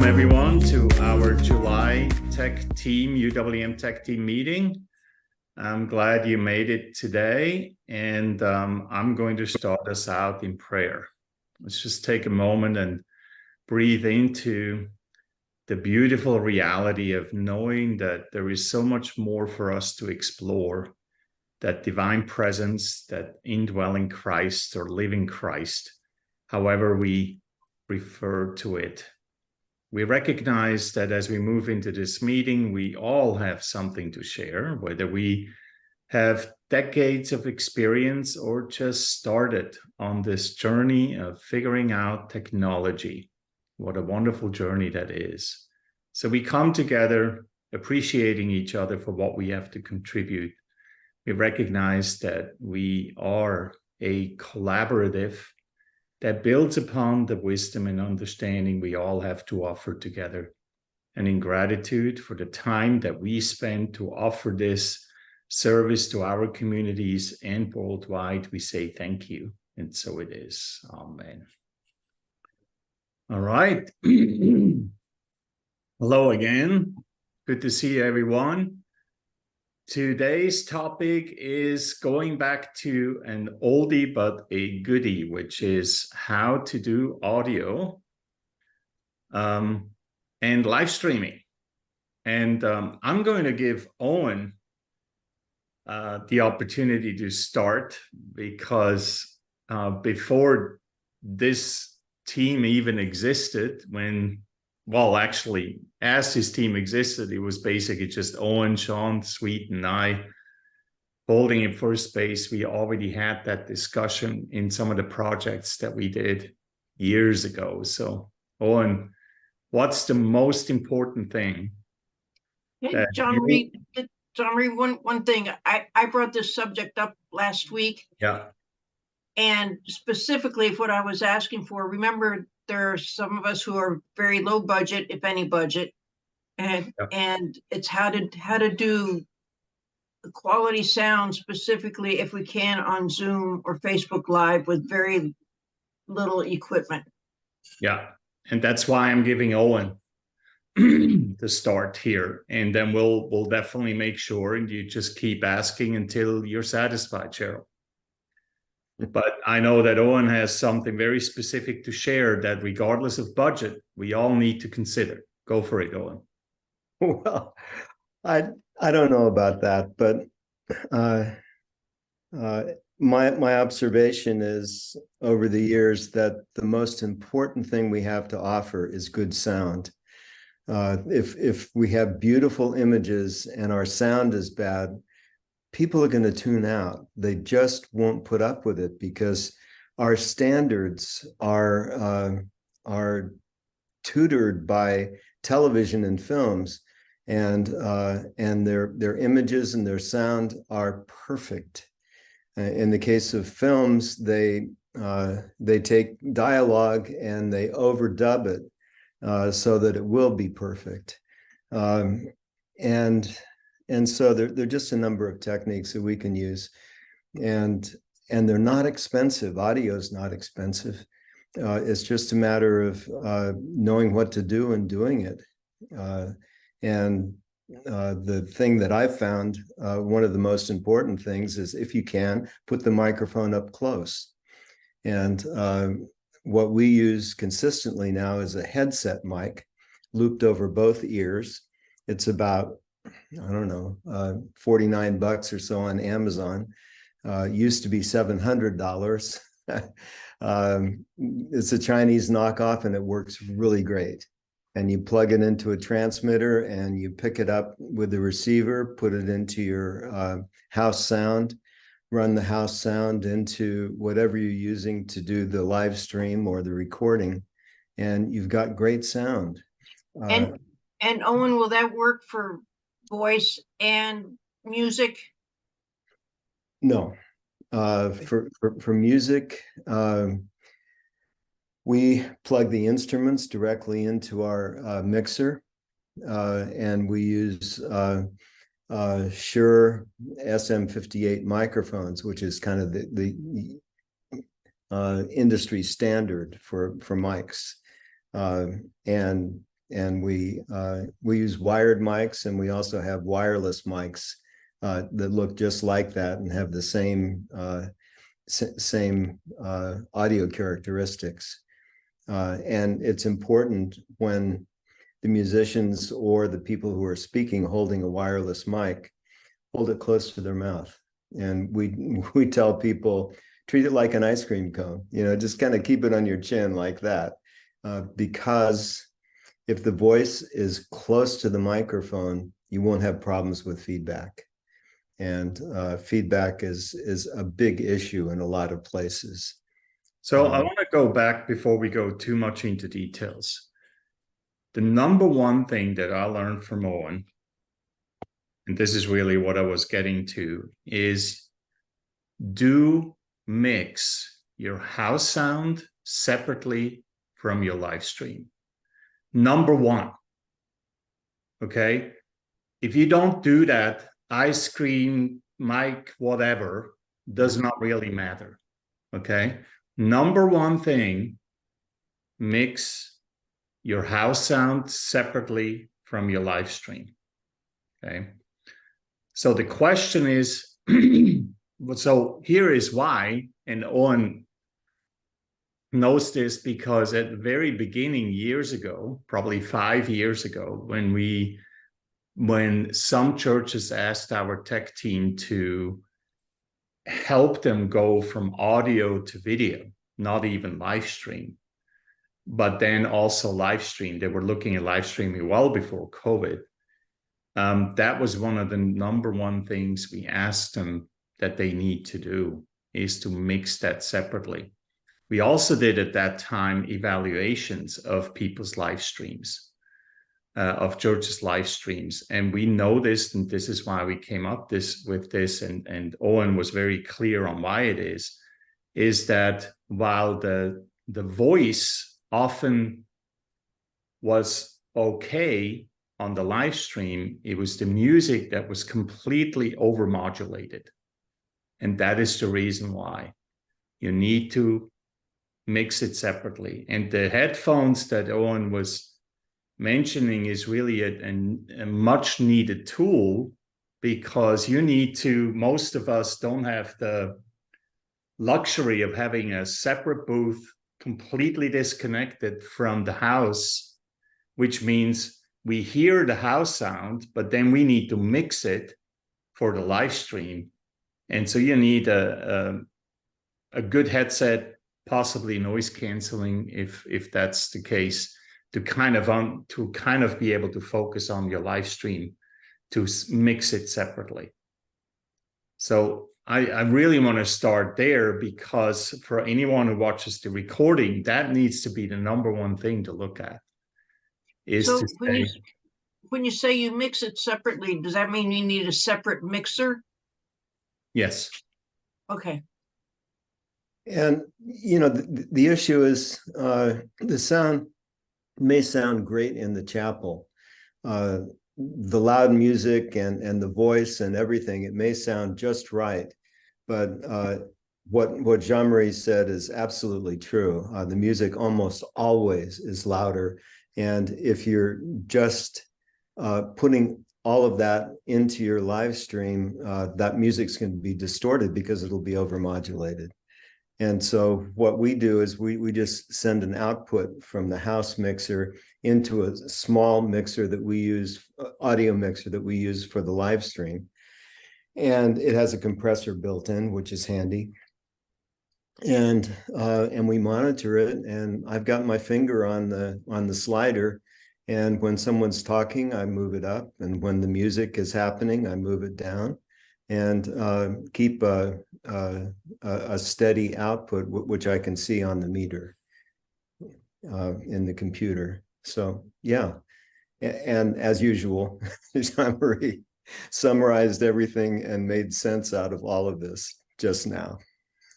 everyone, to our July Tech Team, UWM Tech Team meeting. I'm glad you made it today, and I'm going to start us out in prayer. Let's just take a moment and breathe into the beautiful reality of knowing that there is so much more for us to explore, that divine presence, that indwelling Christ or living Christ, however we refer to it. We recognize that as we move into this meeting, we all have something to share, whether we have decades of experience or just started on this journey of figuring out technology. What a wonderful journey that is. So we come together appreciating each other for what we have to contribute. We recognize that we are a collaborative that builds upon the wisdom and understanding we all have to offer together. And in gratitude for the time that we spend to offer this service to our communities and worldwide, we say thank you. And so it is. Amen. All right. Hello again. Good to see everyone. Today's topic is going back to an oldie but a goodie, which is how to do audio and live streaming. And I'm going to give Owen the opportunity to start because before this team even existed, actually, as his team existed, it was basically just Owen, Sean, Sweet, and I holding in first base. We already had that discussion in some of the projects that we did years ago. So, Owen, what's the most important thing? Hey, John Marie, one thing. I brought this subject up last week. Yeah. And specifically, what I was asking for, remember, there are some of us who are very low budget, if any budget, and it's how to do the quality sound specifically, if we can, on Zoom or Facebook Live with very little equipment. Yeah, and that's why I'm giving Owen the start here, and then we'll definitely make sure, and you just keep asking until you're satisfied, Cheryl. But I know that Owen has something very specific to share that regardless of budget, we all need to consider. Go for it, Owen. Well, I don't know about that, but my observation is over the years that the most important thing we have to offer is good sound. If we have beautiful images and our sound is bad, people are going to tune out. They just won't put up with it because our standards are tutored by television and films, and their images and their sound are perfect. In the case of films, they take dialogue and they overdub it so that it will be perfect. And so there are just a number of techniques that we can use, and they're not expensive. Audio is not expensive. It's just a matter of knowing what to do and doing it. And the thing that I've found, one of the most important things is, if you can, put the microphone up close. And what we use consistently now is a headset mic looped over both ears. It's about, I don't know, $49 or so on Amazon. Used to be $700. It's a Chinese knockoff, and it works really great. And you plug it into a transmitter and you pick it up with the receiver, put it into your house sound, run the house sound into whatever you're using to do the live stream or the recording, and you've got great sound. And Owen, will that work for voice and music? No. For music, we plug the instruments directly into our mixer, and we use Shure SM58 microphones, which is kind of the industry standard for mics. And and we use wired mics, and we also have wireless mics that look just like that and have the same audio characteristics. And it's important when the musicians or the people who are speaking holding a wireless mic, hold it close to their mouth. And we tell people, treat it like an ice cream cone, just kind of keep it on your chin like that. Because if the voice is close to the microphone, you won't have problems with feedback. And feedback is a big issue in a lot of places. So I want to go back before we go too much into details. The number one thing that I learned from Owen, and this is really what I was getting to, is do mix your house sound separately from your live stream. Number one, okay? If you don't do that, ice cream, mic, whatever, does not really matter, okay? Number one thing, mix your house sound separately from your live stream, okay? So the question is, so here is why, and Owen knows this because at the very beginning, years ago, probably 5 years ago, when some churches asked our tech team to help them go from audio to video, not even live stream, but then also live stream. They were looking at live streaming well before COVID. That was one of the number one things we asked them that they need to do, is to mix that separately. We also did at that time evaluations of people's live streams, of churches' live streams. And we noticed, and this is why we came up with this, and Owen was very clear on why it is that while the voice often was okay on the live stream, it was the music that was completely overmodulated. And that is the reason why you need to mix it separately. And the headphones that Owen was mentioning is really a much needed tool, because most of us don't have the luxury of having a separate booth completely disconnected from the house, which means we hear the house sound, but then we need to mix it for the live stream. And so you need a good headset, possibly noise canceling if that's the case, to kind of be able to focus on your live stream, to mix it separately. So I really want to start there, because for anyone who watches the recording, that needs to be the number one thing to look at. So when you say you mix it separately, does that mean you need a separate mixer? Yes. Okay. And, the issue is the sound may sound great in the chapel. The loud music and the voice and everything, it may sound just right. But what Jean-Marie said is absolutely true. The music almost always is louder. And if you're just putting all of that into your live stream, that music's going to be distorted because it'll be overmodulated. And so what we do is we just send an output from the house mixer into a small mixer that we use, audio mixer that we use for the live stream. And it has a compressor built in, which is handy. And we monitor it, and I've got my finger on the slider. And when someone's talking, I move it up. And when the music is happening, I move it down, and keep a steady output, which I can see on the meter in the computer. So, yeah. And as usual, Jean-Marie summarized everything and made sense out of all of this just now.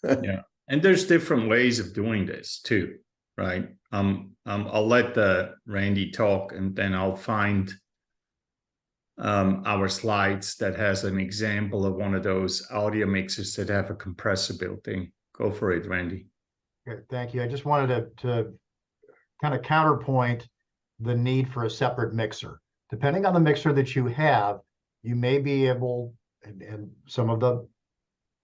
Yeah. And there's different ways of doing this too, right? I'll let Randy talk, and then I'll find our slides that has an example of one of those audio mixers that have a compressor built in. Go for it, Randy. Okay, thank you. I just wanted to kind of counterpoint the need for a separate mixer. Depending on the mixer that you have, you may be able, and some of the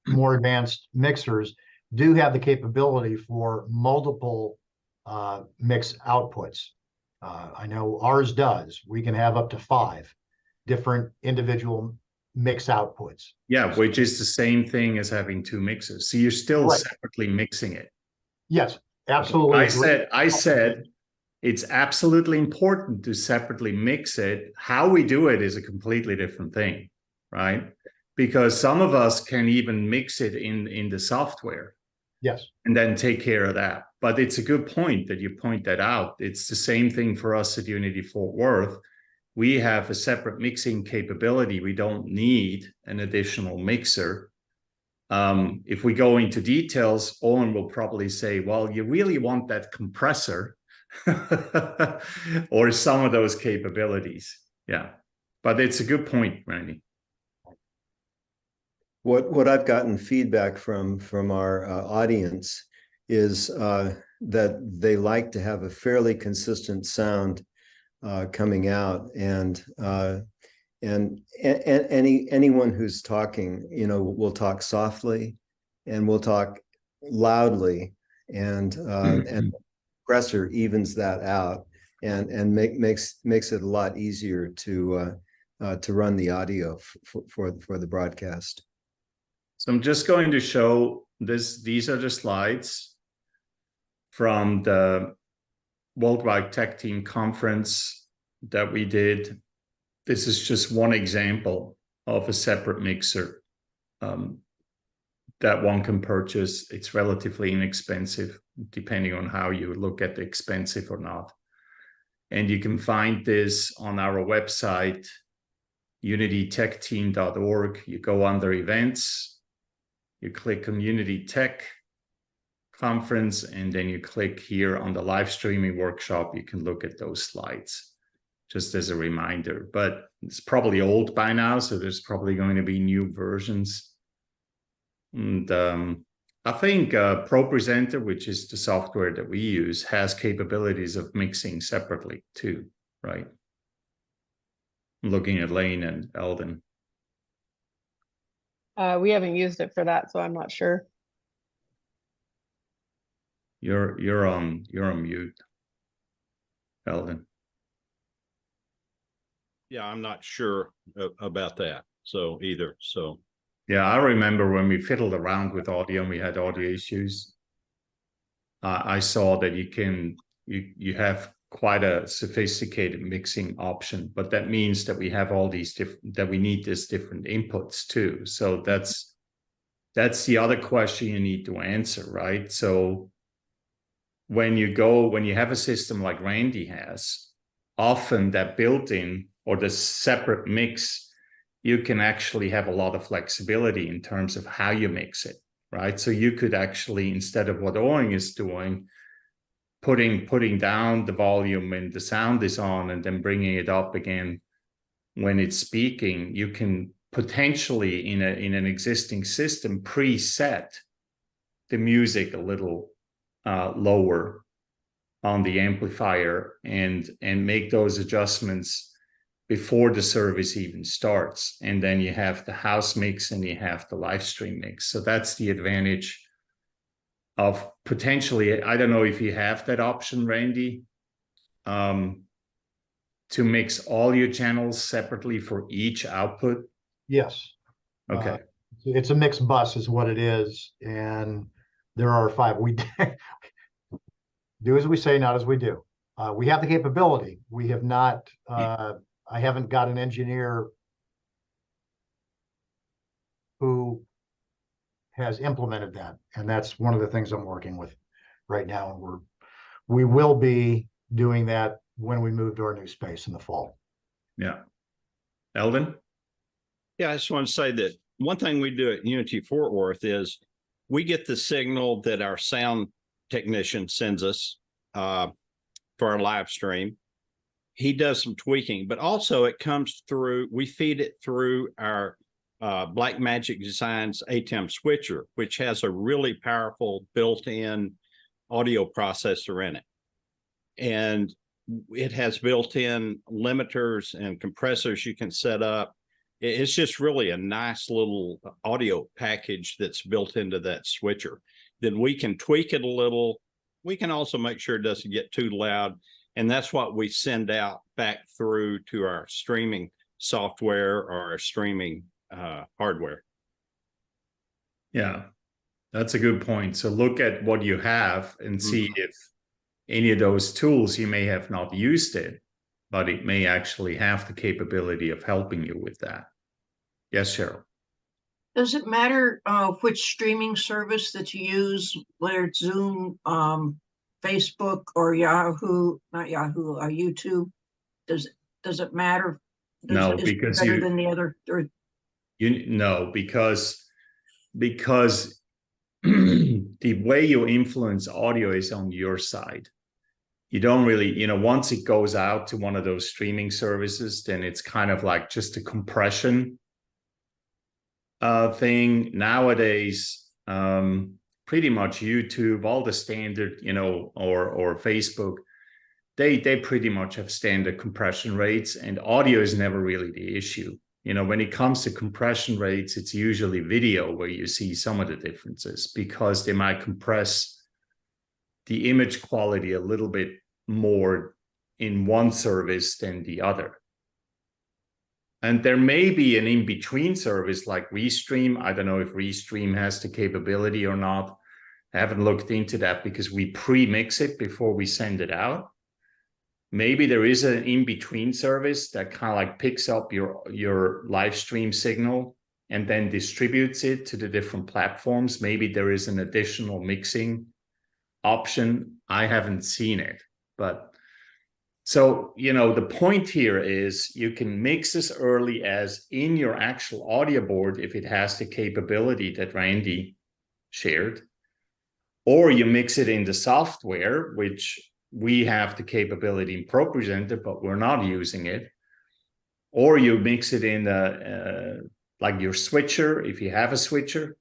more advanced mixers do have the capability for multiple mix outputs. I know ours does. We can have up to 5 different individual mix outputs. Yeah, which is the same thing as having 2 mixers. So you're still Right. separately mixing it. Yes, absolutely. I said it's absolutely important to separately mix it. How we do it is a completely different thing, right? Because some of us can even mix it in the software. Yes. And then take care of that. But it's a good point that you point that out. It's the same thing for us at Unity Fort Worth. We have a separate mixing capability. We don't need an additional mixer. If we go into details, Owen will probably say, well, you really want that compressor or some of those capabilities. Yeah, but it's a good point, Randy. What I've gotten feedback from our audience is that they like to have a fairly consistent sound coming out, and anyone who's talking, you know, will talk softly and will talk loudly, and the compressor evens that out and makes it a lot easier to run the audio for the broadcast. So I'm just going to show this. These are the slides from the Worldwide Tech Team Conference that we did. This is just one example of a separate mixer that one can purchase. It's relatively inexpensive, depending on how you look at the expensive or not. And you can find this on our website, unitytechteam.org. You go under events, you click on Unity Tech Conference, and then you click here on the live streaming workshop. You can look at those slides just as a reminder, but it's probably old by now, so there's probably going to be new versions. And I think ProPresenter, which is the software that we use, has capabilities of mixing separately too, right? I'm looking at Lane and Eldon. We haven't used it for that, so I'm not sure. You're on mute, Eldon. Yeah, I'm not sure about that. So either. So yeah, I remember when we fiddled around with audio and we had audio issues. I saw that you have quite a sophisticated mixing option, but that means that we have all these that we need these different inputs too. So that's the other question you need to answer, right? So when you have a system like Randy has, often that built-in or the separate mix, you can actually have a lot of flexibility in terms of how you mix it, right? So you could actually, instead of what Owen is doing, putting down the volume when the sound is on and then bringing it up again when it's speaking, you can potentially in an existing system preset the music a little lower on the amplifier and make those adjustments before the service even starts. And then you have the house mix and you have the live stream mix. So that's the advantage of potentially, I don't know if you have that option, Randy, to mix all your channels separately for each output. Yes. Okay. It's a mixed bus is what it is. And there are 5. We do as we say, not as we do. We have the capability. We have not, I haven't got an engineer who has implemented that. And that's one of the things I'm working with right now. And we will be doing that when we move to our new space in the fall. Yeah. Eldon? yeah, I just want to say that one thing we do at Unity Fort Worth is we get the signal that our sound technician sends us for our live stream. He does some tweaking, but also it comes through, we feed it through our Blackmagic Designs ATEM switcher, which has a really powerful built-in audio processor in it. And it has built-in limiters and compressors you can set up. It's just really a nice little audio package that's built into that switcher. Then we can tweak it a little. We can also make sure it doesn't get too loud. And that's what we send out back through to our streaming software or our streaming hardware. Yeah, that's a good point. So look at what you have and see if any of those tools, you may have not used it, but it may actually have the capability of helping you with that. Yes, Cheryl. Does it matter which streaming service that you use, whether it's Zoom, Facebook, or Yahoo, not Yahoo, YouTube? Does it matter? No, is because better than the other? Or because the way you influence audio is on your side. You don't really, once it goes out to one of those streaming services, then it's kind of like just a compression thing. Nowadays, pretty much YouTube, all the standard, or Facebook, they pretty much have standard compression rates, and audio is never really the issue. When it comes to compression rates, it's usually video where you see some of the differences, because they might compress the image quality a little bit more in one service than the other. And there may be an in-between service like Restream. I don't know if Restream has the capability or not. I haven't looked into that because we pre-mix it before we send it out. Maybe there is an in-between service that kind of like picks up your live stream signal and then distributes it to the different platforms. Maybe there is an additional mixing option. I haven't seen it, but so, the point here is you can mix as early as in your actual audio board if it has the capability that Randy shared, or you mix it in the software, which we have the capability in ProPresenter, but we're not using it. Or you mix it in like your switcher, if you have a switcher,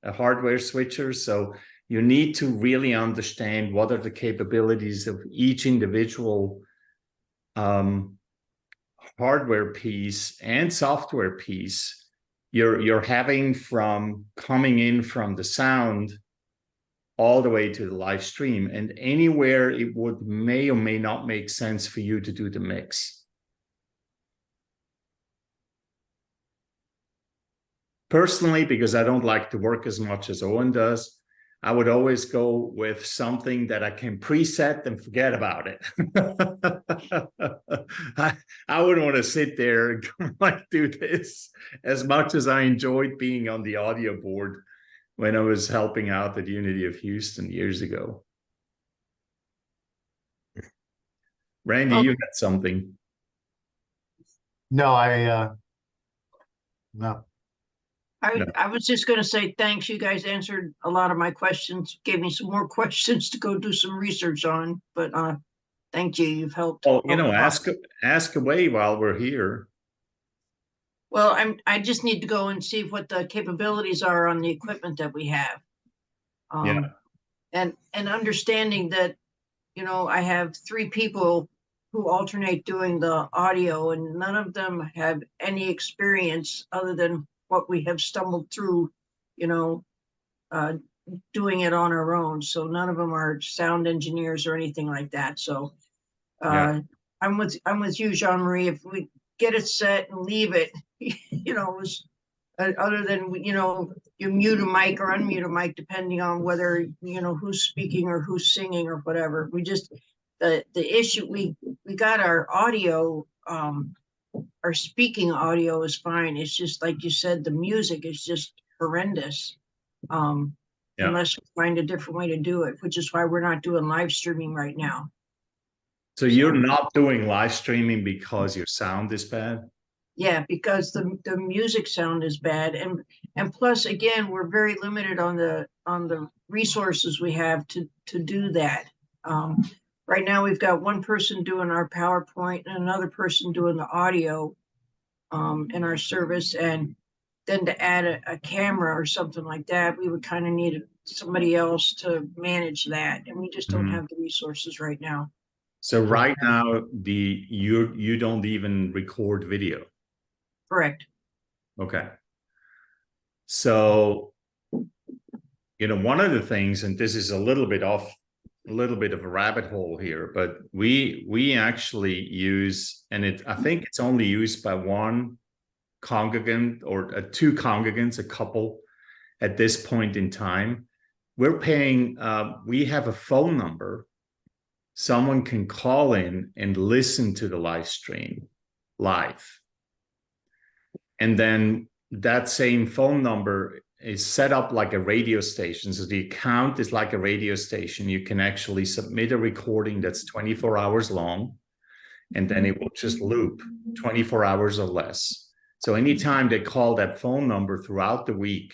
a hardware switcher. So you need to really understand what are the capabilities of each individual hardware piece and software piece you're having from coming in from the sound all the way to the live stream, and anywhere it may or may not make sense for you to do the mix. Personally, because I don't like to work as much as Owen does, I would always go with something that I can preset and forget about it. I wouldn't want to sit there and like do this as much as I enjoyed being on the audio board when I was helping out at Unity of Houston years ago. Randy, you had something. No, no. I was just going to say thanks. You guys answered a lot of my questions, gave me some more questions to go do some research on. But thank you. You've helped. Well, ask away while we're here. Well, I just need to go and see what the capabilities are on the equipment that we have. And understanding that, I have 3 people who alternate doing the audio, and none of them have any experience other than what we have stumbled through, doing it on our own. So none of them are sound engineers or anything like that. So I'm with you, Jean-Marie. If we get it set and leave it, other than, you mute a mic or unmute a mic, depending on whether, who's speaking or who's singing or whatever. We just, the issue, we got our audio, our speaking audio is fine. It's just like you said, the music is just horrendous. Unless we find a different way to do it, which is why we're not doing live streaming right now. So you're not doing live streaming because your sound is bad? Yeah, because the music sound is bad, and plus, again, we're very limited on the resources we have to do that. Right now, we've got one person doing our PowerPoint and another person doing the audio in our service, and then to add a camera or something like that, we would kind of need somebody else to manage that, and we just don't have the resources right now. So right now, you don't even record video. Correct. Okay. So, one of the things, and this is a little bit of a rabbit hole here, but we actually use, and I think it's only used by one congregant or two congregants, a couple at this point in time. We're paying, we have a phone number. Someone can call in and listen to the live stream live. And then that same phone number is set up like a radio station. So the account is like a radio station. You can actually submit a recording that's 24 hours long, and then it will just loop 24 hours or less. So anytime they call that phone number throughout the week,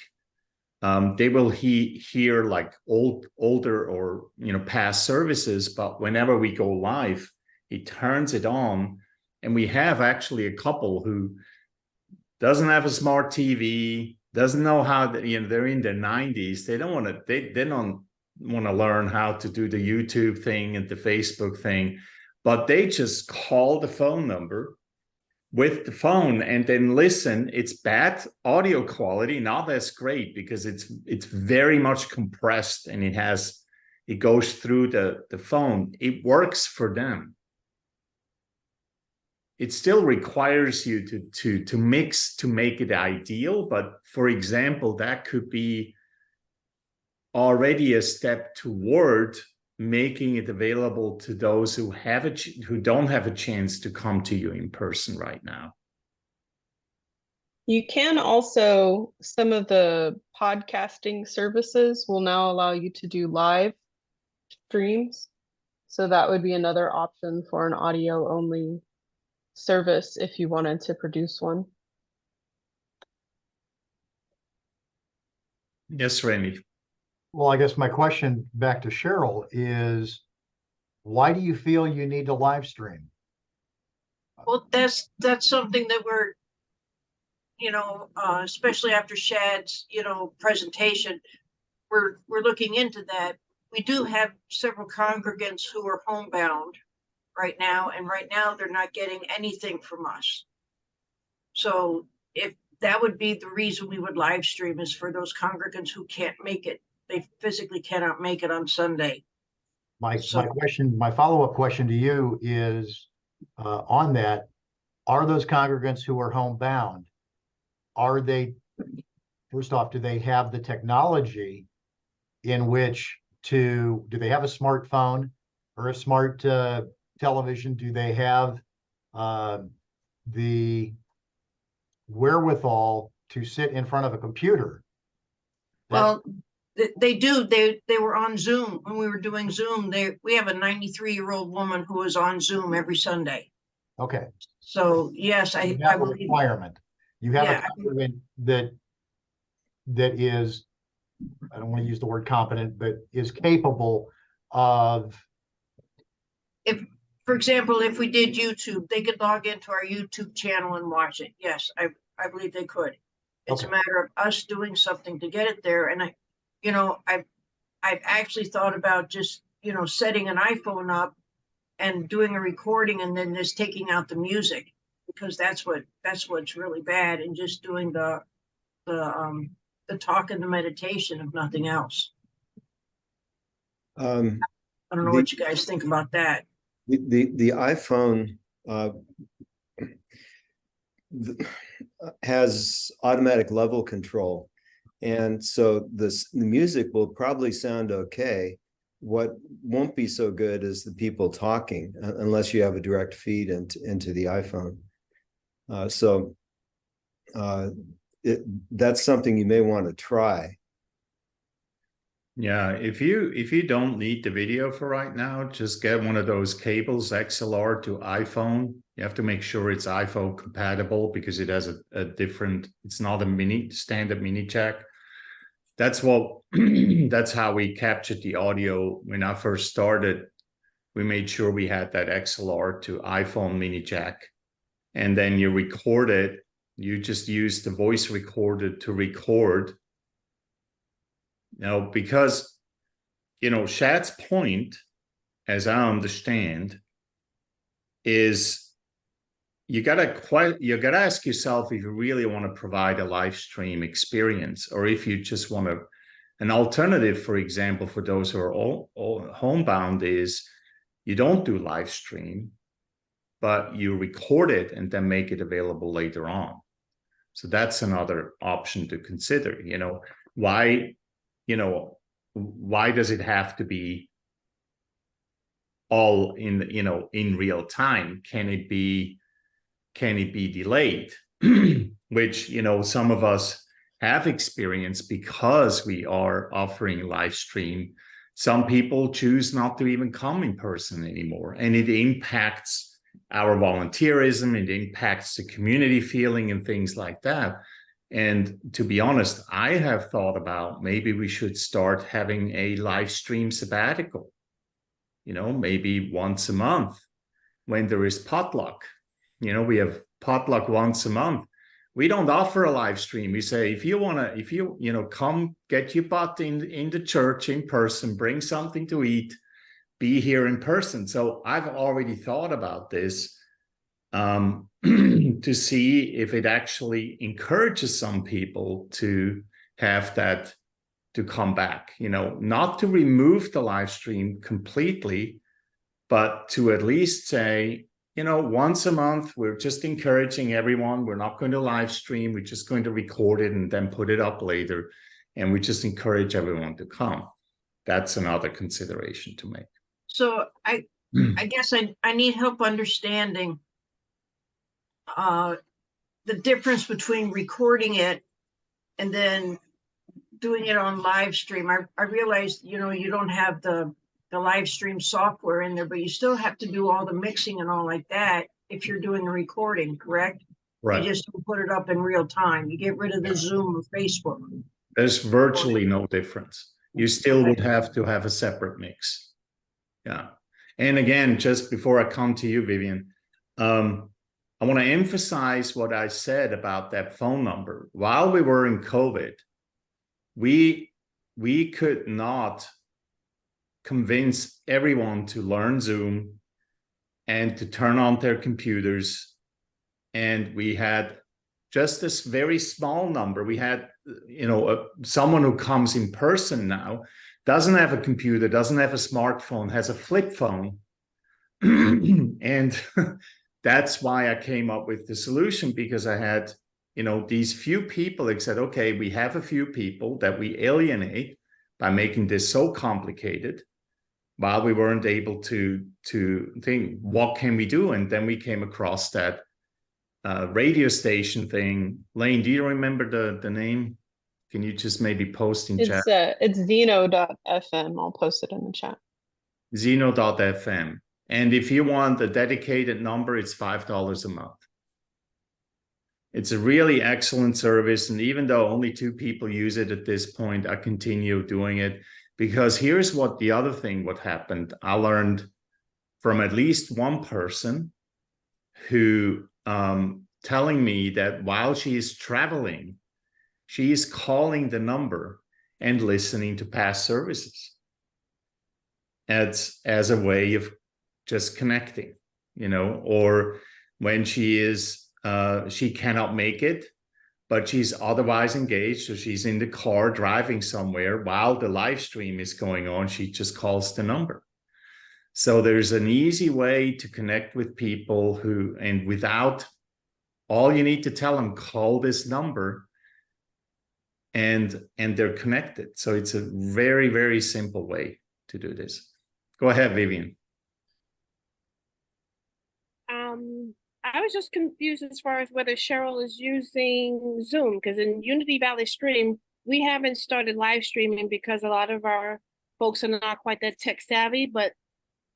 they will hear like older or past services. But whenever we go live, he turns it on, and we have actually a couple who doesn't have a smart TV, doesn't know how they're in their 90s. They don't want to. They don't want to learn how to do the YouTube thing and the Facebook thing, but they just call the phone number with the phone and then listen. It's bad audio quality, not as great because it's very much compressed and it goes through the phone. It works for them. It still requires you to mix to make it ideal, but for example, that could be already a step toward making it available to those who don't have a chance to come to you in person right now. You can also, some of the podcasting services will now allow you to do live streams. So that would be another option for an audio only service if you wanted to produce one. Yes, Randy. Well, I guess my question back to Cheryl is, why do you feel you need to live stream? Well, that's something that we're, especially after Shad's, presentation, we're looking into that. We do have several congregants who are homebound right now, and right now they're not getting anything from us. So if that would be the reason we would live stream, is for those congregants who can't make it. They physically cannot make it on Sunday. My follow-up question to you is on that. Are those congregants who are homebound, first off, do they have the technology in which do they have a smartphone or a smart television? Do they have the wherewithal to sit in front of a computer? Well, they do. They were on Zoom when we were doing Zoom. We have a 93-year-old woman who is on Zoom every Sunday. Okay. So yes, I have a believe requirement. You have Yeah. a congregant that is, I don't want to use the word competent, but is capable of. For example, if we did YouTube, they could log into our YouTube channel and watch it. Yes, I believe they could. It's Okay. a matter of us doing something to get it there. And I've actually thought about just, setting an iPhone up and doing a recording and then just taking out the music, because that's what's really bad, and just doing the talk and the meditation, if nothing else. I don't know what you guys think about that. The iPhone has automatic level control, and so the music will probably sound okay. What won't be so good is the people talking, unless you have a direct feed into the iPhone. That's something you may want to try. Yeah, if you don't need the video for right now, just get one of those cables, XLR to iPhone. You have to make sure it's iPhone compatible because it has a different, it's not a standard mini jack. That's how we captured the audio when I first started. We made sure we had that XLR to iPhone mini jack, and then you record it. You just use the voice recorder to record. Because, Shad's point, as I understand, is you gotta ask yourself if you really want to provide a live stream experience, or if you just want to. An alternative, for example, for those who are all homebound, is you don't do live stream, but you record it and then make it available later on. So that's another option to consider. Why does it have to be all in real time? Can it be delayed? Which, some of us have experienced because we are offering live stream. Some people choose not to even come in person anymore, and it impacts our volunteerism, it impacts the community feeling and things like that. And to be honest, I have thought about maybe we should start having a live stream sabbatical, maybe once a month when there is potluck. We have potluck once a month. We don't offer a live stream. We say, if you come get your butt in the church in person, bring something to eat, be here in person. So I've already thought about this to see if it actually encourages some people to have that, to come back, not to remove the live stream completely, but to at least say, once a month, we're just encouraging everyone. We're not going to live stream. We're just going to record it and then put it up later. And we just encourage everyone to come. That's another consideration to make. So I guess I need help understanding the difference between recording it and then doing it on live stream. I realized, you don't have the live stream software in there, but you still have to do all the mixing and all like that if you're doing a recording, correct? Right. You just don't put it up in real time. You get rid of the Zoom or Facebook. There's virtually no difference. You still would have to have a separate mix. Yeah. And again, just before I come to you, Vivian, I want to emphasize what I said about that phone number. While we were in COVID, we could not convince everyone to learn Zoom and to turn on their computers. And we had just this very small number. We had, someone who comes in person now, doesn't have a computer, doesn't have a smartphone, has a flip phone. And that's why I came up with the solution, because I had, these few people that said, okay, we have a few people that we alienate by making this so complicated, while we weren't able to think, what can we do? And then we came across that radio station thing. Lane, do you remember the name? Can you just maybe post in chat? It's Zeno.fm. I'll post it in the chat. Zeno.fm. And if you want a dedicated number, it's $5 a month. It's a really excellent service. And even though only 2 people use it at this point, I continue doing it, because here's what happened. I learned from at least one person who telling me that while she is traveling, she is calling the number and listening to past services as a way of just connecting, or when she cannot make it, but she's otherwise engaged. So she's in the car driving somewhere while the live stream is going on. She just calls the number. So there's an easy way to connect with people and without, all you need to tell them, call this number, and they're connected. So it's a very, very simple way to do this. Go ahead, Vivian. I was just confused as far as whether Cheryl is using Zoom, because in Unity Valley Stream, we haven't started live streaming because a lot of our folks are not quite that tech savvy, but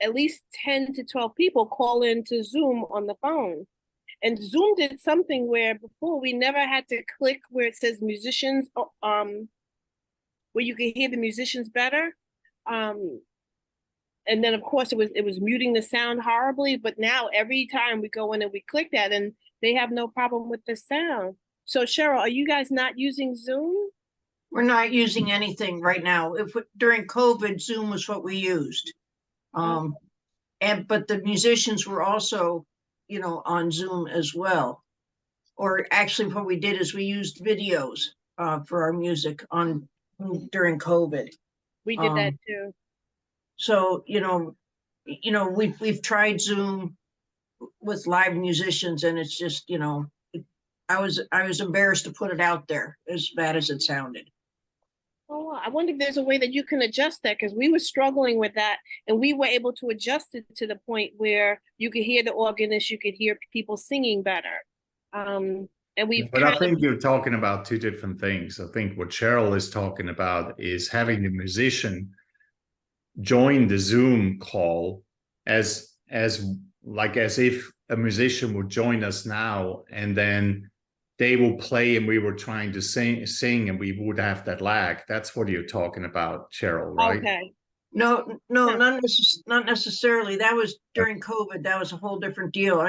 at least 10 to 12 people call into Zoom on the phone. And Zoom did something where before we never had to click where it says musicians, where you can hear the musicians better. And then of course it was muting the sound horribly, but now every time we go in and we click that, and they have no problem with the sound. So Cheryl, are you guys not using Zoom? We're not using anything right now. During COVID, Zoom was what we used. but the musicians were also, you know, on Zoom as well. Or actually what we did is we used videos for our music during COVID. We did that Um, too. So, we've tried Zoom with live musicians, and it's just, I was embarrassed to put it out there as bad as it sounded. Oh, I wonder if there's a way that you can adjust that, because we were struggling with that, and we were able to adjust it to the point where you could hear the organist, you could hear people singing better. And we've But I think you're talking about two different things. I think what Cheryl is talking about is having the musician join the Zoom call as if a musician would join us now, and then they will play and we were trying to sing and we would have that lag. That's what you're talking about, Cheryl, right? Okay. No, not necessarily. That was during COVID. That was a whole different deal.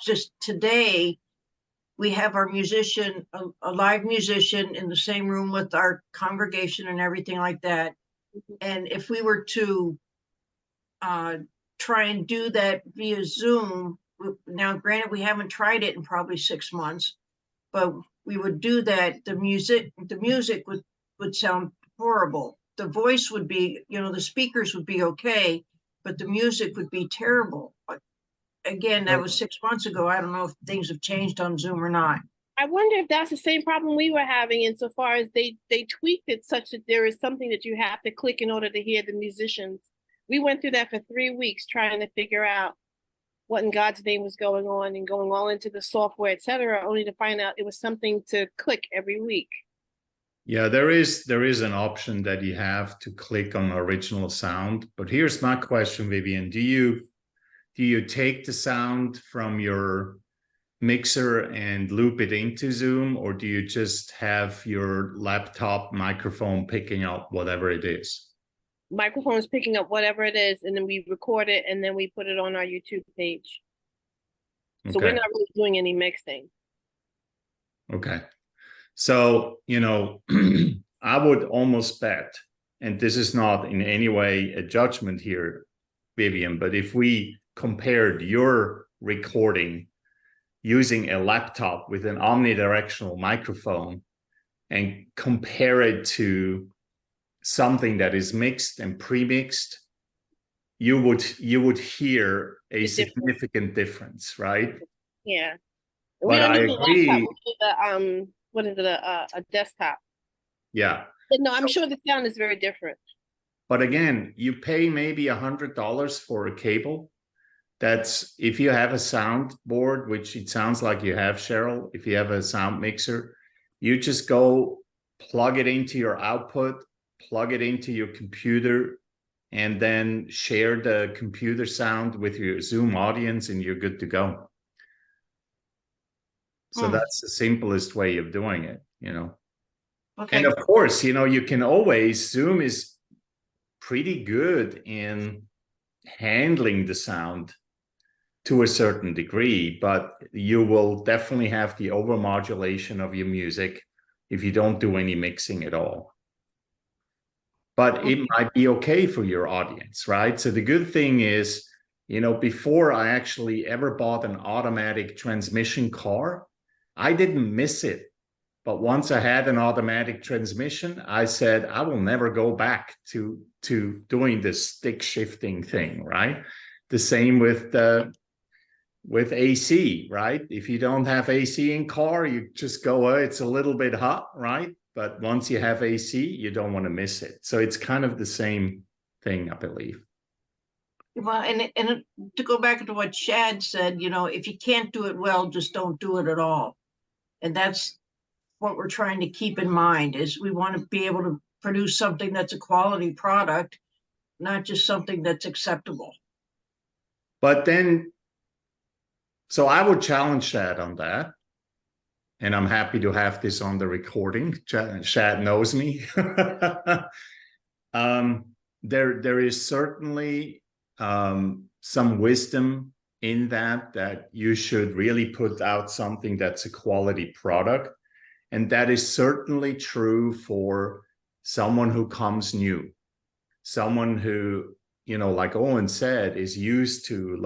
Just today, we have our musician, a live musician in the same room with our congregation and everything like that. And if we were to try and do that via Zoom, now granted, we haven't tried it in probably 6 months, but we would do that. The music would sound horrible. The voice would be, the speakers would be okay, but the music would be terrible. Again, that was 6 months ago. I don't know if things have changed on Zoom or not. I wonder if that's the same problem we were having, insofar as they tweaked it such that there is something that you have to click in order to hear the musicians. We went through that for 3 weeks trying to figure out what in God's name was going on, and going all into the software, etc., only to find out it was something to click every week. Yeah, there is an option that you have to click on original sound. But here's my question, Vivian. Do you take the sound from your mixer and loop it into Zoom, or do you just have your laptop microphone picking up whatever it is? Microphone is picking up whatever it is, and then we record it, and then we put it on our YouTube page. So we're not really doing any mixing. Okay. So, I would almost bet, and this is not in any way a judgment here, Vivian, but if we compared your recording using a laptop with an omnidirectional microphone and compare it to something that is mixed and pre-mixed, you would hear a significant difference, right? Yeah. But I agree. What is it? A desktop. Yeah. But no, I'm sure the sound is very different. But again, you pay maybe $100 for a cable. That's if you have a soundboard, which it sounds like you have, Cheryl. If you have a sound mixer, you just go plug it into your output, plug it into your computer, and then share the computer sound with your Zoom audience, and you're good to go. So that's the simplest way of doing it, Okay. And of course, you can always, Zoom is pretty good in handling the sound to a certain degree, but you will definitely have the overmodulation of your music if you don't do any mixing at all. But it might be okay for your audience, right? So the good thing is, before I actually ever bought an automatic transmission car, I didn't miss it. But once I had an automatic transmission, I said, I will never go back to doing this stick shifting thing, right? The same with AC, right? If you don't have AC in car, you just go, it's a little bit hot, right? But once you have AC, you don't want to miss it. So it's kind of the same thing, I believe. Well, and to go back to what Shad said, if you can't do it well, just don't do it at all. And that's what we're trying to keep in mind, is we want to be able to produce something that's a quality product, not just something that's acceptable. But then, so I would challenge Shad on that. And I'm happy to have this on the recording. Shad knows me. There is certainly some wisdom in that you should really put out something that's a quality product. And that is certainly true for someone who comes new, someone who like Owen said, is used to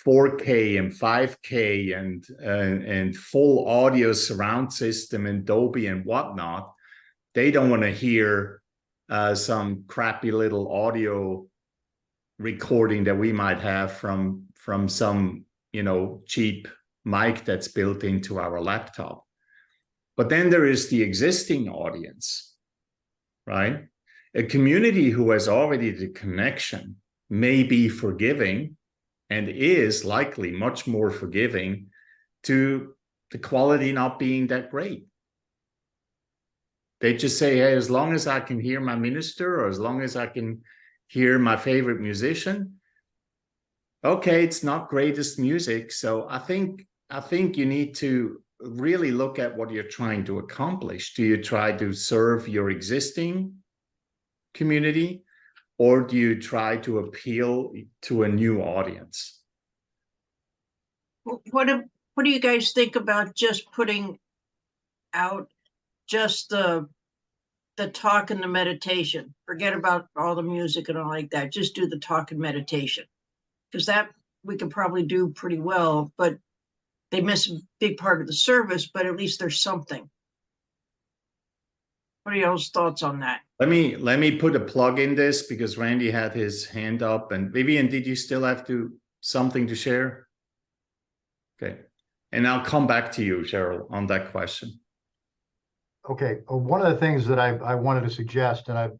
4K and 5K and full audio surround system and Dolby and whatnot, they don't want to hear some crappy little audio recording that we might have from some cheap mic that's built into our laptop. But then there is the existing audience, right? A community who has already the connection may be forgiving and is likely much more forgiving to the quality not being that great. They just say, hey, as long as I can hear my minister or as long as I can hear my favorite musician, okay, it's not greatest music. So I think you need to really look at what you're trying to accomplish. Do you try to serve your existing community, or do you try to appeal to a new audience? What do you guys think about just putting out just the talk and the meditation? Forget about all the music and all like that. Just do the talk and meditation, because that we can probably do pretty well, but they miss a big part of the service, but at least there's something. What are y'all's thoughts on that? Let me put a plug in this because Randy had his hand up. And Vivian, did you still have something to share? Okay. And I'll come back to you, Cheryl, on that question. Okay, one of the things that I wanted to suggest, and I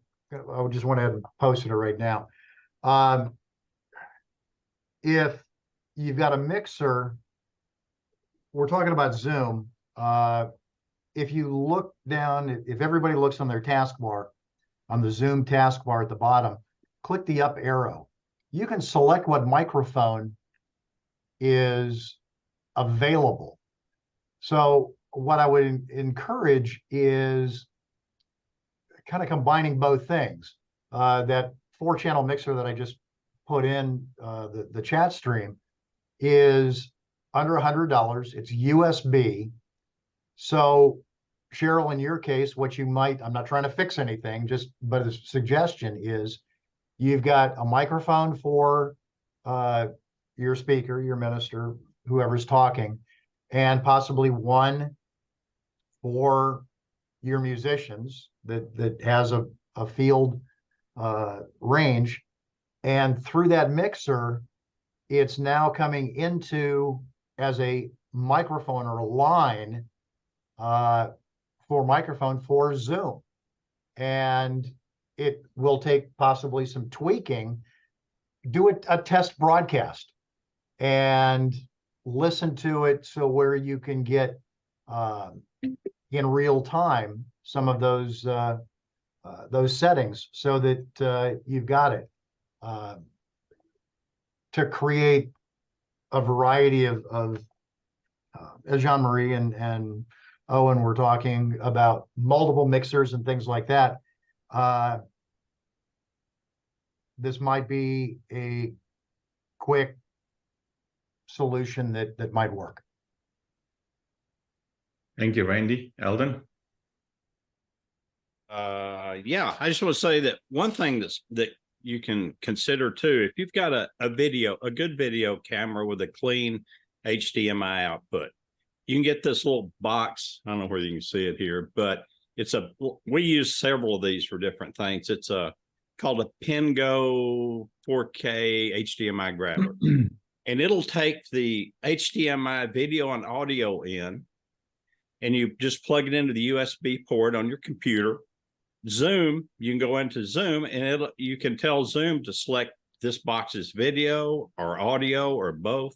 just went ahead and posted it right now. If you've got a mixer, we're talking about Zoom. If you look down, if everybody looks on their taskbar, on the Zoom taskbar at the bottom, click the up arrow. You can select what microphone is available. So what I would encourage is kind of combining both things. That 4-channel mixer that I just put in the chat stream is under $100. It's USB. So Cheryl, in your case, what you might, I'm not trying to fix anything, but a suggestion is you've got a microphone for your speaker, your minister, whoever's talking, and possibly one for your musicians that has a field range. And through that mixer, it's now coming into as a microphone or a line for microphone for Zoom. And it will take possibly some tweaking, do a test broadcast and listen to it so where you can get in real time some of those settings so that you've got it to create a variety of as Jean-Marie and Owen were talking about multiple mixers and things like that. This might be a quick solution that might work. Thank you, Randy. Eldon? Yeah, I just want to say that one thing that you can consider too, if you've got a good video camera with a clean HDMI output, you can get this little box. I don't know whether you can see it here, but we use several of these for different things. It's called a Pingo 4K HDMI grabber. And it'll take the HDMI video and audio in, and you just plug it into the USB port on your computer. Zoom, you can go into Zoom and you can tell Zoom to select this box's video or audio or both.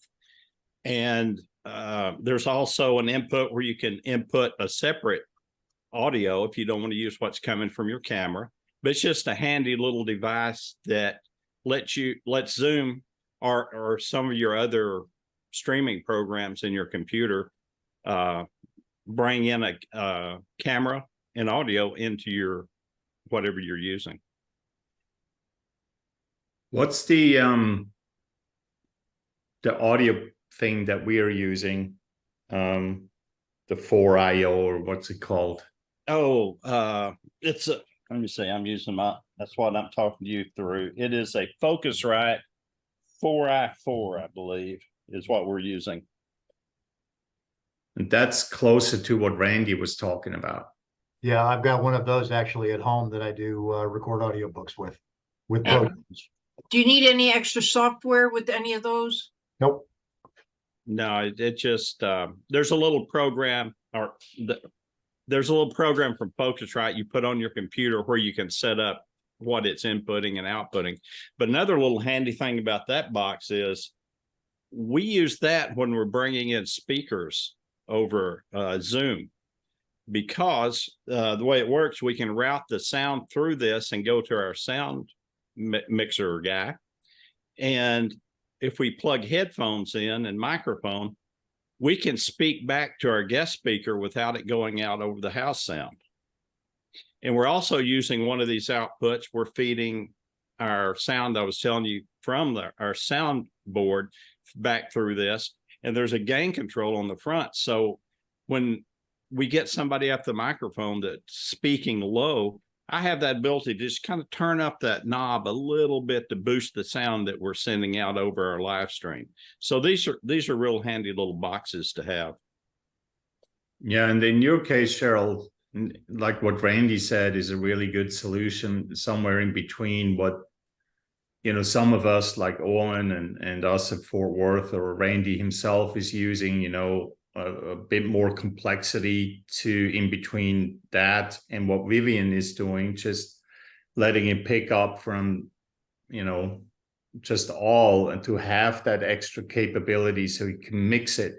And there's also an input where you can input a separate audio if you don't want to use what's coming from your camera. But it's just a handy little device that lets Zoom or some of your other streaming programs in your computer bring in a camera and audio into your whatever you're using. What's the audio thing that we are using? The 4IO, or what's it called? Oh, it's let me see. I'm using my That's what I'm talking to you through. It is a Focusrite 4i4, I believe, is what we're using. And that's closer to what Randy was talking about. Yeah, I've got one of those actually at home that I do record audiobooks with Yeah. Pro Tools. Do you need any extra software with any of those? Nope. No, it just, there's a little program there's a little program from Focusrite you put on your computer where you can set up what it's inputting and outputting. But another little handy thing about that box is we use that when we're bringing in speakers over Zoom, because the way it works, we can route the sound through this and go to our sound mixer guy. And if we plug headphones in and microphone, we can speak back to our guest speaker without it going out over the house sound. And we're also using one of these outputs. We're feeding our sound I was telling you from our sound board back through this. And there's a gain control on the front. So when we get somebody up the microphone that's speaking low, I have that ability to just kind of turn up that knob a little bit to boost the sound that we're sending out over our live stream. So these are real handy little boxes to have. Yeah, and in your case, Cheryl, like what Randy said, is a really good solution somewhere in between what, some of us like Owen and us at Fort Worth, or Randy himself is using, a bit more complexity to in between that and what Vivian is doing, just letting it pick up from, just all, and to have that extra capability so you can mix it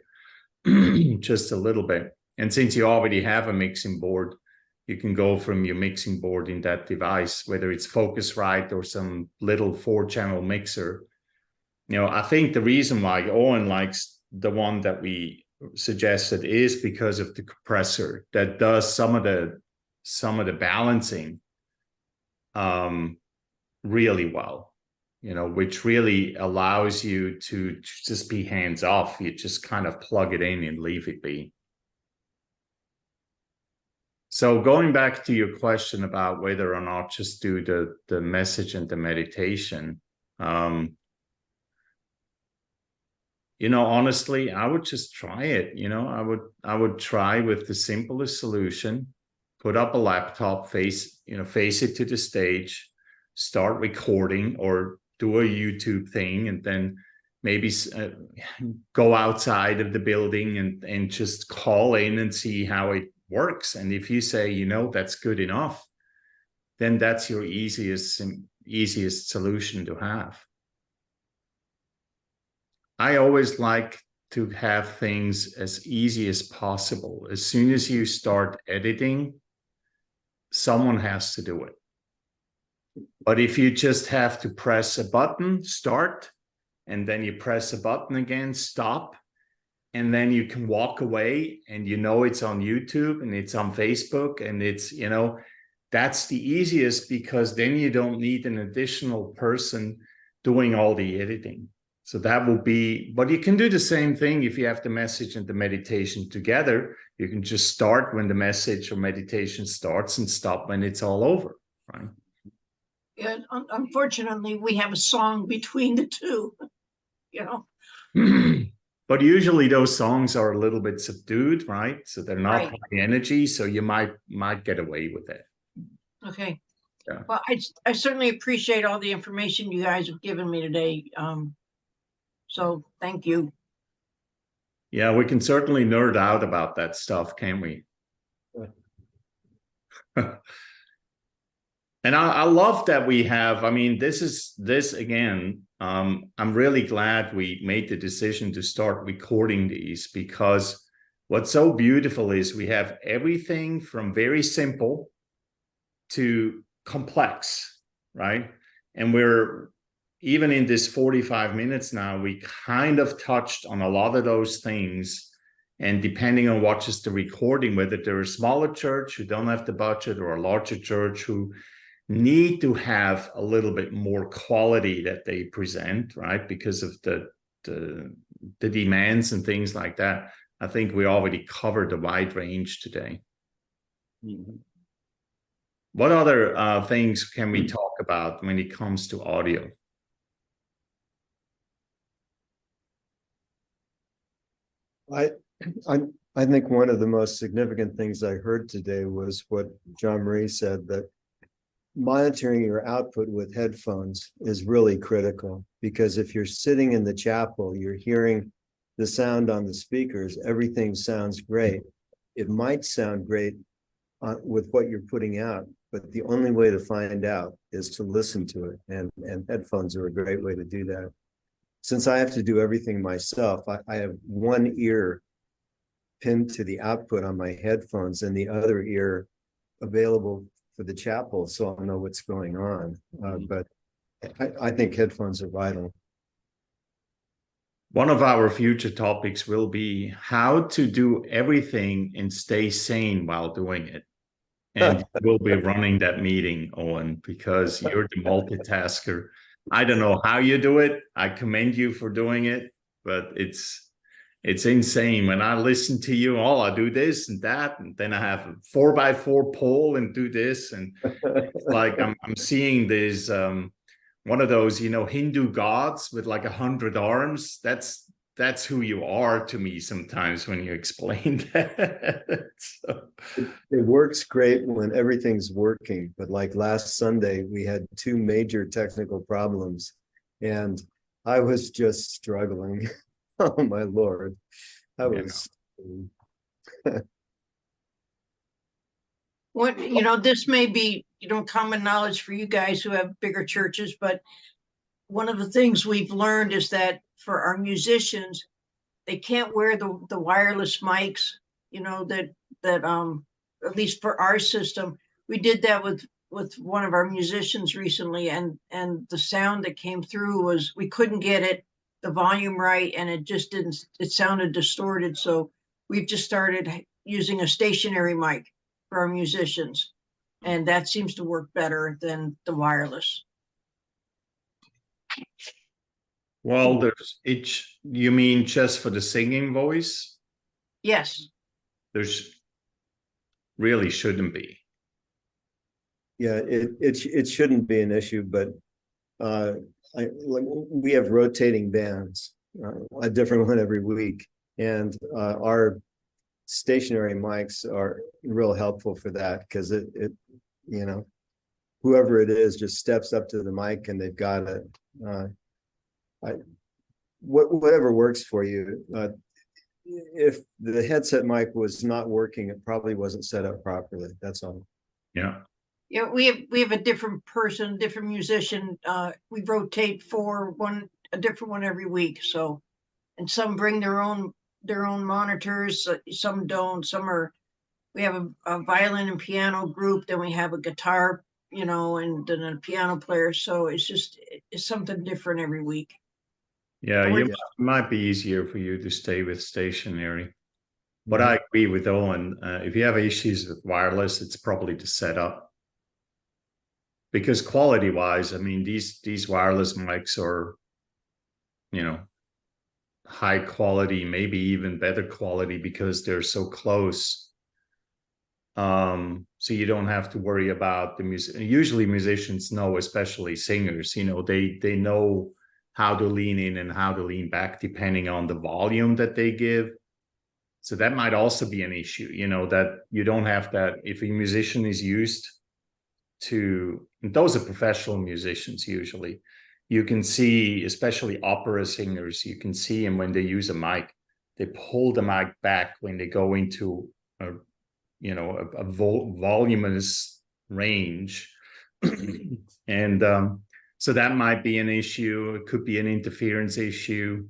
just a little bit. And since you already have a mixing board, you can go from your mixing board in that device, whether it's Focusrite or some little 4-channel mixer. I think the reason why Owen likes the one that we suggested is because of the compressor that does some of the balancing really well, which really allows you to just be hands off. You just kind of plug it in and leave it be. So going back to your question about whether or not just do the message and the meditation, honestly, I would just try it. I would try with the simplest solution, put up a laptop, face it to the stage, start recording, or do a YouTube thing, and then maybe go outside of the building and just call in and see how it works. And if you say, that's good enough, then that's your easiest solution to have. I always like to have things as easy as possible. As soon as you start editing, someone has to do it. But if you just have to press a button, start, and then you press a button again, stop, and then you can walk away and it's on YouTube and it's on Facebook and it's, that's the easiest, because then you don't need an additional person doing all the editing. So that will be, but you can do the same thing if you have the message and the meditation together. You can just start when the message or meditation starts and stop when it's all over, right? Yeah, unfortunately, we have a song between the two, But usually those songs are a little bit subdued, right? So they're not Right. high energy, so you might get away with it. Okay. Yeah. Well, I certainly appreciate all the information you guys have given me today. So thank you. Yeah, we can certainly nerd out about that stuff, can't we? And I love that we have, this again, I'm really glad we made the decision to start recording these, because what's so beautiful is we have everything from very simple to complex, right? And we're, even in this 45 minutes now, we kind of touched on a lot of those things. And depending on what is the recording, whether they're a smaller church who don't have the budget, or a larger church who need to have a little bit more quality that they present, right? Because of the demands and things like that. I think we already covered a wide range today. Mm-hmm. What other things can we talk about when it comes to audio? I, I, I think one of the most significant things I heard today was what John Marie said, that monitoring your output with headphones is really critical, because if you're sitting in the chapel, you're hearing the sound on the speakers, everything sounds great. It might sound great with what you're putting out, but the only way to find out is to listen to it. And headphones are a great way to do that. Since I have to do everything myself, I have one ear pinned to the output on my headphones and the other ear available for the chapel, so I'll know what's going on. But I think headphones are vital. One of our future topics will be how to do everything and stay sane while doing it. And we'll be running that meeting, Owen, because you're the multitasker. I don't know how you do it. I commend you for doing it, but it's insane. When I listen to you, I do this and that, and then I have a 4x4 pole and do this, and it's like I'm seeing this one of those, Hindu gods with like 100 arms. That's who you are to me sometimes when you explain that. So. It works great when everything's working, but like last Sunday, we had 2 major technical problems, and I was just struggling. Oh my Lord. I was. This may be, common knowledge for you guys who have bigger churches, but one of the things we've learned is that for our musicians, they can't wear the wireless mics, that at least for our system. We did that with one of our musicians recently, and the sound that came through was, we couldn't get the volume right, and it sounded distorted. So we've just started using a stationary mic for our musicians, and that seems to work better than the wireless. Well, you mean just for the singing voice? Yes. There's really shouldn't be. Yeah, it shouldn't be an issue, but we have rotating bands, a different one every week, and our stationary mics are real helpful for that, because it whoever it is just steps up to the mic and they've got it. Whatever works for you. If the headset mic was not working, it probably wasn't set up properly. That's all. Yeah. Yeah, we have a different person, different musician. We rotate a different one every week. So, and some bring their own monitors. Some don't. We have a violin and piano group. Then we have a guitar, and then a piano player. So it's something different every week. Yeah, it might be easier for you to stay with stationary. But I agree with Owen. If you have issues with wireless, it's probably the setup. Because quality-wise, I mean, these wireless mics are, high quality, maybe even better quality, because they're so close. So you don't have to worry about the music. Usually musicians know, especially singers, they know how to lean in and how to lean back depending on the volume that they give. So that might also be an issue, that you don't have that. If a musician is used to, and those are professional musicians usually, you can see, especially opera singers, you can see them when they use a mic, they pull the mic back when they go into a voluminous range. And so that might be an issue. It could be an interference issue.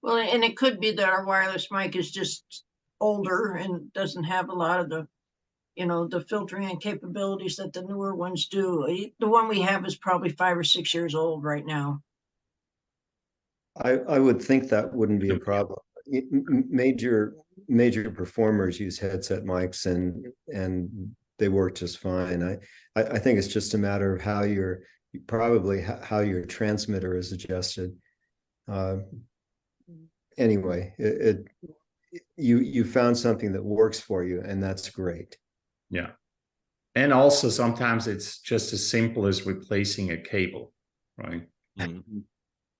Well, and it could be that our wireless mic is just older and doesn't have a lot of the filtering and capabilities that the newer ones do. The one we have is probably 5 or 6 years old right now. I would think that wouldn't be a problem. Major performers use headset mics, and they work just fine. I think it's just a matter of how your transmitter is adjusted. Anyway, you found something that works for you, and that's great. Yeah. And also sometimes it's just as simple as replacing a cable, right? Mhm.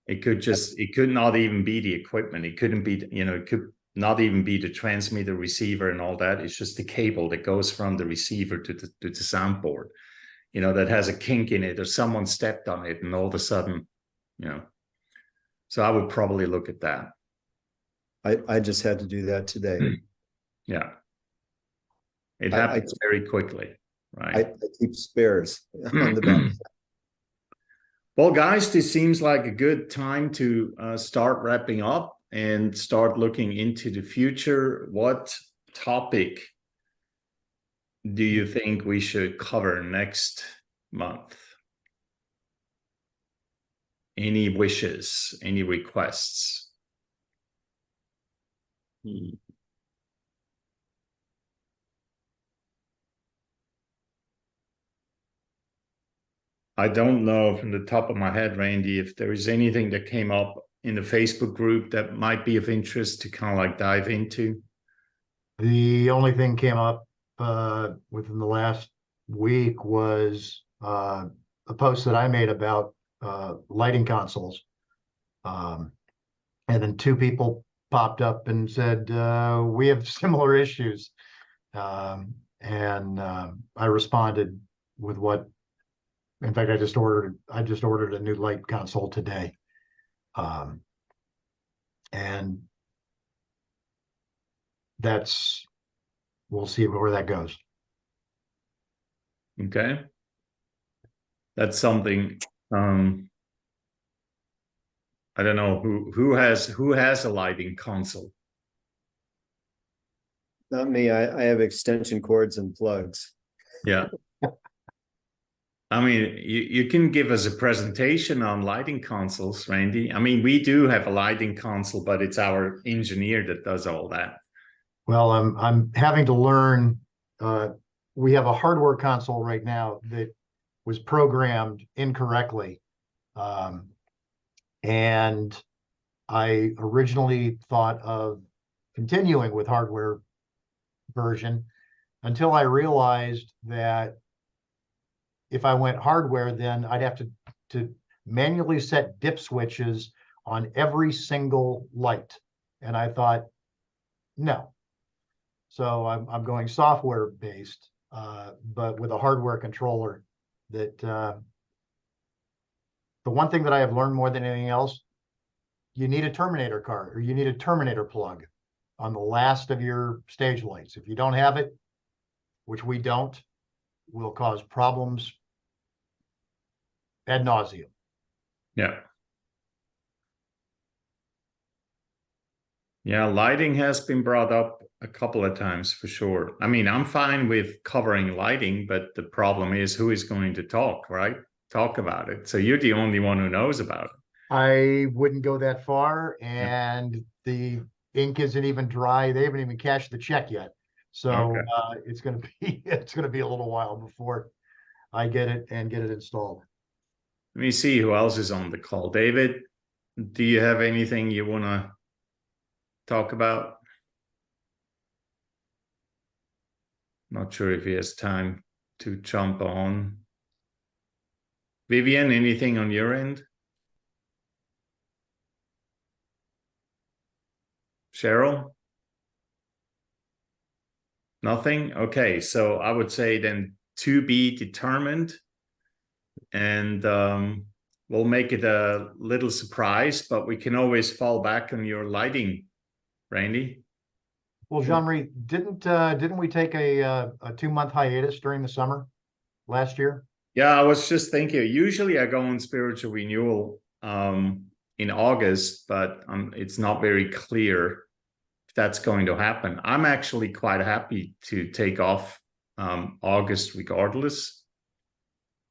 It could not even be the equipment. It couldn't be, it could not even be the transmitter, receiver, and all that. It's just the cable that goes from the receiver to the soundboard, that has a kink in it, or someone stepped on it, and all of a sudden, So I would probably look at that. I just had to do that today. Yeah. It I- happens very quickly, right? I keep spares on the back. Well, guys, this seems like a good time to start wrapping up and start looking into the future. What topic do you think we should cover next month? Any wishes, any requests? I don't know from the top of my head, Randy, if there is anything that came up in the Facebook group that might be of interest to kind of like dive into. The only thing came up within the last week was a post that I made about lighting consoles. And then two people popped up and said, we have similar issues. And I responded with what, in fact, I just ordered a new light console today. And we'll see where that goes. Okay. That's something, I don't know who has a lighting console. Not me. I have extension cords and plugs. Yeah. I mean, you can give us a presentation on lighting consoles, Randy. I mean, we do have a lighting console, but it's our engineer that does all that. Well, I'm having to learn. We have a hardware console right now that was programmed incorrectly. And I originally thought of continuing with hardware version until I realized that if I went hardware, then I'd have to manually set dip switches on every single light. And I thought, no. So I'm going software based, but with a hardware controller that the one thing that I have learned more than anything else, you need a terminator card or you need a terminator plug on the last of your stage lights. If you don't have it, which we don't, will cause problems ad nauseum. Yeah. Yeah, lighting has been brought up a couple of times for sure. I mean, I'm fine with covering lighting, but the problem is who is going to talk, right? Talk about it. So you're the only one who knows about it. I wouldn't go that far, and the ink isn't even dry. They haven't even cashed the check yet. So Okay. it's gonna be a little while before I get it installed. Let me see who else is on the call. David, do you have anything you want to talk about? Not sure if he has time to jump on. Vivian, anything on your end? Cheryl? Nothing? Okay, so I would say then to be determined, and we'll make it a little surprise, but we can always fall back on your lighting, Randy. Well, Jean-Marie, didn't we take a 2-month hiatus during the summer last year? Yeah, I was just thinking, usually I go on spiritual renewal in August, but it's not very clear if that's going to happen. I'm actually quite happy to take off August regardless.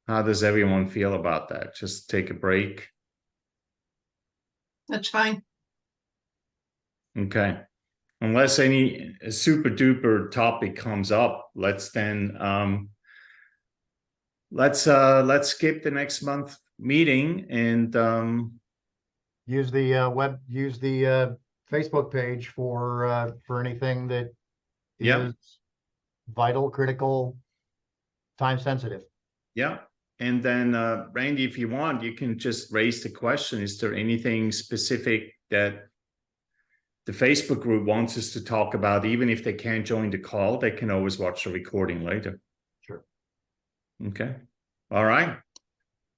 How does everyone feel about that? Just take a break? That's fine. Okay. Unless any super duper topic comes up, let's skip the next month meeting and Use the Facebook page for anything that Yep. is vital, critical, time sensitive. Yeah. And then, Randy, if you want, you can just raise the question. Is there anything specific that the Facebook group wants us to talk about? Even if they can't join the call, they can always watch the recording later. Sure. Okay. All right.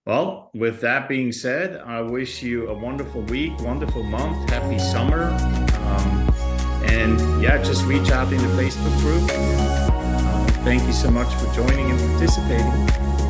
Well, with that being said, I wish you a wonderful week, wonderful month, happy summer. And yeah, just reach out in the Facebook group. Thank you so much for joining and participating.